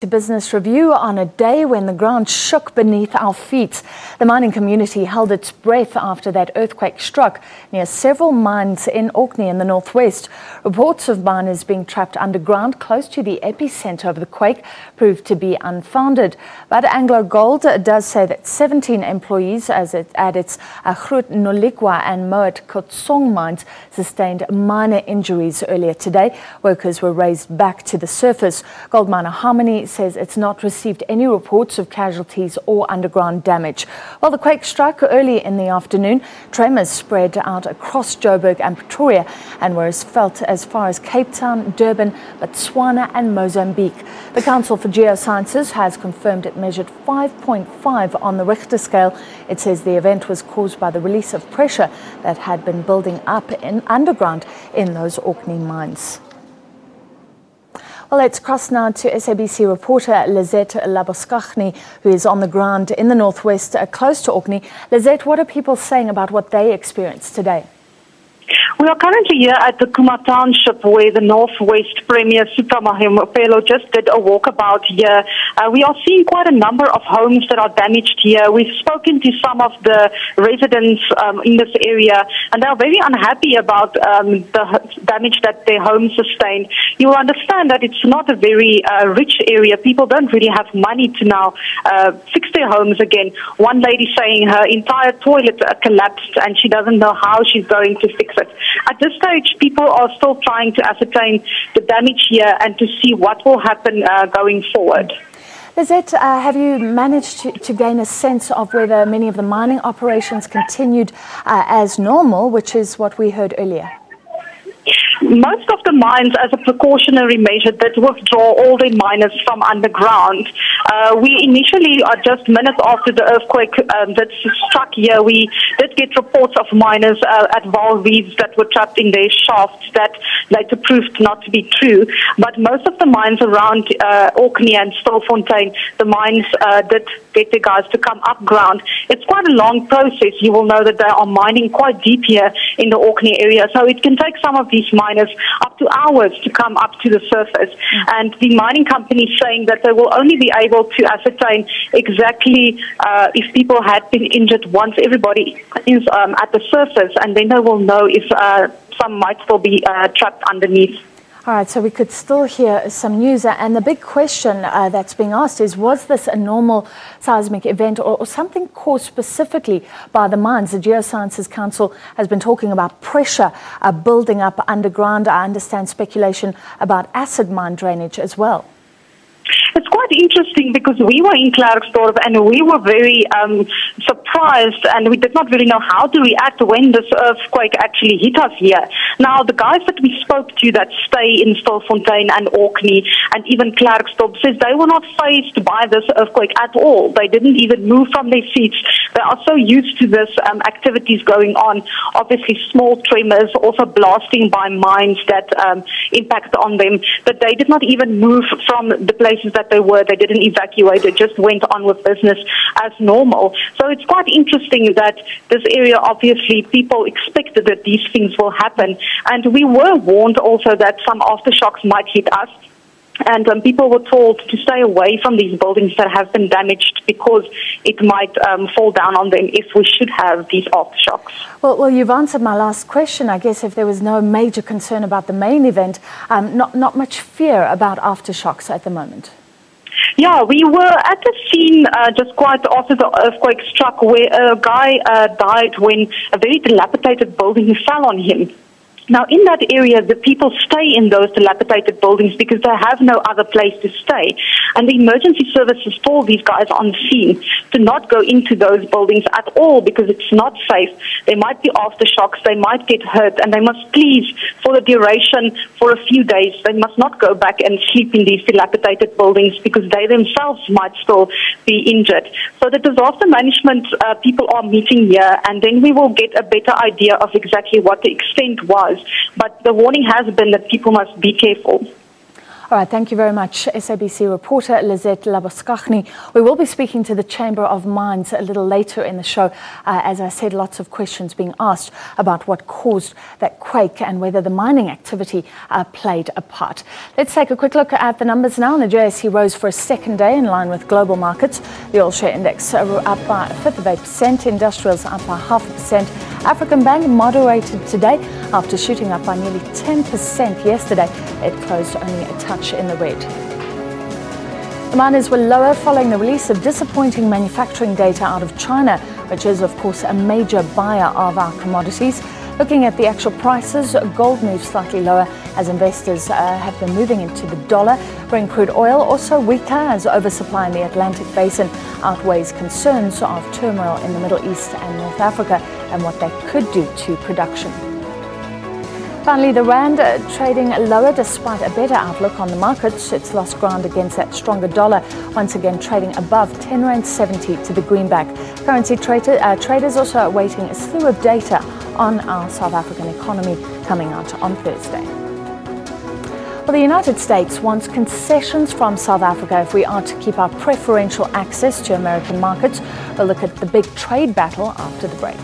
Business review on a day when the ground shook beneath our feet. The mining community held its breath after that earthquake struck near several mines in Orkney in the northwest. Reports of miners being trapped underground close to the epicenter of the quake proved to be unfounded. But Anglo Gold does say that 17 employees at its Groot Nolikwa and Moet Kotsong mines sustained minor injuries earlier today. Workers were raised back to the surface. Gold miner Harmony says it's not received any reports of casualties or underground damage. Well, the quake struck early in the afternoon. Tremors spread out across Joburg and Pretoria and were felt as far as Cape Town, Durban, Botswana and Mozambique. The Council for Geosciences has confirmed it measured 5.5 on the Richter scale. It says the event was caused by the release of pressure that had been building up underground in those Orkney mines. Well, let's cross now to SABC reporter Lizette Laboskachny, who is on the ground in the northwest, close to Orkney. Lizette, what are people saying about what they experienced today? We are currently here at the Kuma Township where the Northwest Premier Supramahimopelo just did a walkabout here. We are seeing quite a number of homes that are damaged here. We've spoken to some of the residents in this area and they are very unhappy about the damage that their homes sustained. You will understand that it's not a very rich area. People don't really have money to now fix their homes again. One lady saying her entire toilet collapsed and she doesn't know how she's going to fix it. At this stage, people are still trying to ascertain the damage here and to see what will happen going forward. Lizette, have you managed to gain a sense of whether many of the mining operations continued as normal, which is what we heard earlier? Most of the mines, as a precautionary measure, did withdraw all their miners from underground. We initially, just minutes after the earthquake that struck here, we did get reports of miners at Vaal Reeds that were trapped in their shafts that later proved not to be true. But most of the mines around Orkney and Bloemfontein, the mines did get the guys to come up ground. It's quite a long process. You will know that they are mining quite deep here in the Orkney area, so it can take some of these miners up to hours to come up to the surface. And the mining company is saying that they will only be able to ascertain exactly if people had been injured once everybody is at the surface, and then they will know if some might still be trapped underneath. All right, so we could still hear some news. And the big question that's being asked is, was this a normal seismic event or something caused specifically by the mines? The Geosciences Council has been talking about pressure building up underground. I understand speculation about acid mine drainage as well. It's quite interesting because we were in Klerksdorp and we were very surprised and we did not really know how to react when this earthquake actually hit us here. Now, the guys that we spoke to that stay in Bloemfontein and Orkney and even Klerksdorp says they were not fazed by this earthquake at all. They didn't even move from their seats. They are so used to this activities going on. Obviously, small tremors, also blasting by mines that impact on them. But they did not even move from the places that they were. They didn't evacuate. They just went on with business as normal. So it's quite interesting that this area, obviously, people expected that these things will happen. And we were warned also that some aftershocks might hit us. And people were told to stay away from these buildings that have been damaged because it might fall down on them if we should have these aftershocks. Well, you've answered my last question. I guess if there was no major concern about the main event, not much fear about aftershocks at the moment. Yeah, we were at the scene just quite after the earthquake struck where a guy died when a very dilapidated building fell on him. Now, in that area, the people stay in those dilapidated buildings because they have no other place to stay. And the emergency services told these guys on scene to not go into those buildings at all because it's not safe. There might be aftershocks, they might get hurt, and they must please, for the duration, for a few days, they must not go back and sleep in these dilapidated buildings because they themselves might still be injured. So the disaster management people are meeting here, and then we will get a better idea of exactly what the extent was. But the warning has been that people must be careful. All right, thank you very much, SABC reporter Lizette Laboskachny. We will be speaking to the Chamber of Mines a little later in the show. As I said, lots of questions being asked about what caused that quake and whether the mining activity played a part. Let's take a quick look at the numbers now. The JSE rose for a second day in line with global markets. The oil share index up by 1/5%, industrials up by 0.5%. African Bank moderated today after shooting up by nearly 10% yesterday. It closed only a touch in the red. The miners were lower following the release of disappointing manufacturing data out of China, which is, of course, a major buyer of our commodities. Looking at the actual prices, gold moved slightly lower as investors have been moving into the dollar. Brent crude oil also weaker as oversupply in the Atlantic Basin outweighs concerns of turmoil in the Middle East and North Africa and what they could do to production. Finally, the rand trading lower despite a better outlook on the markets. It's lost ground against that stronger dollar, once again trading above 10.70 to the greenback. Currency traders also awaiting a slew of data on our South African economy coming out on Thursday. Well, the United States wants concessions from South Africa if we are to keep our preferential access to American markets. We'll look at the big trade battle after the break.